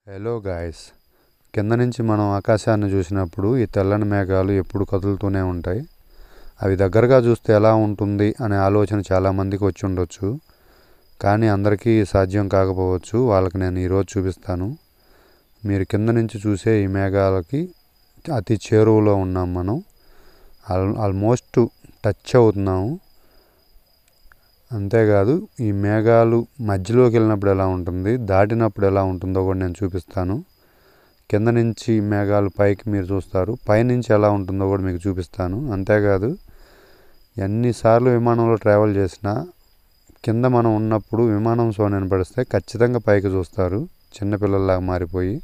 Hello guys, కింద నుంచి మనం ఆకాశాన్ని చూసినప్పుడు ఈ తెల్లని మేఘాలు ఎప్పుడు కదులుతూనే ఉంటాయి. అవి దగ్గరగా చూస్తే ఎలా ఉంటుంది అనే ఆలోచన చాలామందికి వచ్చి ఉండొచ్చు. కానీ అందరికీ సాధ్యం కాకపోవచ్చు. వాళ్ళకి నేను ఈరోజు చూపిస్తాను. మీరు కింద నుంచి చూసే ఈ మేఘాలకి అతి చేరువలో ఉన్నాం. మనం ఆల్మోస్ట్ టచ్ అవుతున్నాము. అంతేకాదు, ఈ మేఘాలు మధ్యలోకి వెళ్ళినప్పుడు ఎలా ఉంటుంది, దాటినప్పుడు ఎలా ఉంటుందో కూడా నేను చూపిస్తాను. కింద నుంచి మేఘాలు పైకి మీరు చూస్తారు, పైనుంచి ఎలా ఉంటుందో కూడా మీకు చూపిస్తాను. అంతేకాదు, ఎన్నిసార్లు విమానంలో ట్రావెల్ చేసినా కింద మనం ఉన్నప్పుడు విమానం సౌండ్ వినపడిస్తే ఖచ్చితంగా పైకి చూస్తారు. చిన్నపిల్లల్లాగా మారిపోయి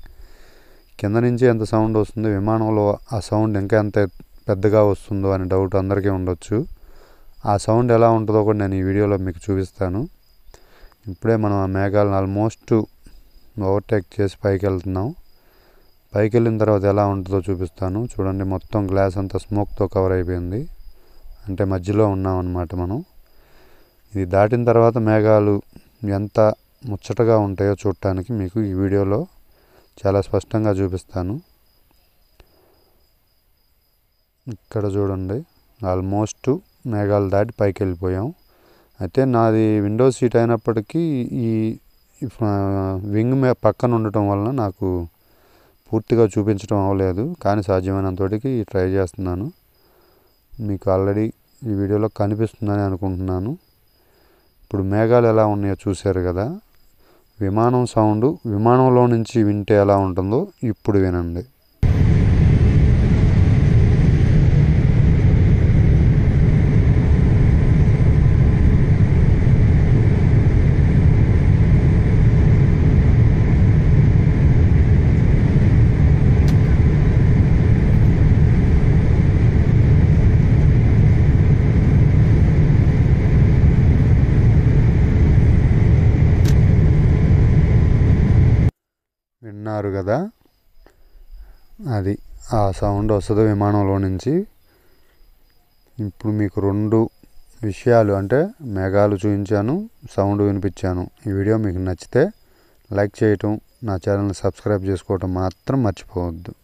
కింద నుంచి ఎంత సౌండ్ వస్తుందో విమానంలో ఆ సౌండ్ ఇంకా ఎంత పెద్దగా వస్తుందో అనే డౌట్ అందరికీ ఉండొచ్చు. ఆ సౌండ్ ఎలా ఉంటుందో కూడా నేను ఈ వీడియోలో మీకు చూపిస్తాను. ఇప్పుడే మనం ఆ మేఘాలను ఆల్మోస్ట్ ఓవర్టేక్ చేసి పైకి వెళ్తున్నాం. పైకి వెళ్ళిన తర్వాత ఎలా ఉంటుందో చూపిస్తాను. చూడండి, మొత్తం గ్లాస్ అంతా స్మోక్తో కవర్ అయిపోయింది. అంటే మధ్యలో ఉన్నాం అన్నమాట మనం. ఇది దాటిన తర్వాత మేఘాలు ఎంత ముచ్చటగా ఉంటాయో చూడటానికి మీకు ఈ వీడియోలో చాలా స్పష్టంగా చూపిస్తాను. ఇక్కడ చూడండి, ఆల్మోస్ట్ మేఘాలు దాటి పైకి వెళ్ళిపోయాం. అయితే నాది విండో సీట్ అయినప్పటికీ ఈ వింగ్ పక్కన ఉండటం వలన నాకు పూర్తిగా చూపించడం అవ్వలేదు. కానీ సాధ్యమైనంతటికి ట్రై చేస్తున్నాను. మీకు ఆల్రెడీ ఈ వీడియోలో కనిపిస్తుందని అనుకుంటున్నాను. ఇప్పుడు మేఘాలు ఎలా ఉన్నాయో చూశారు కదా. విమానం సౌండ్ విమానంలో నుంచి వింటే ఎలా ఉంటుందో ఇప్పుడు వినండి. విన్నారు కదా, అది ఆ సౌండ్ వస్తుంది విమానంలో నుంచి. ఇప్పుడు మీకు రెండు విషయాలు, అంటే మేఘాలు చూపించాను, సౌండ్ వినిపించాను. ఈ వీడియో మీకు నచ్చితే లైక్ చేయటం, నా ఛానల్ని సబ్స్క్రైబ్ చేసుకోవటం మాత్రం మర్చిపోవద్దు.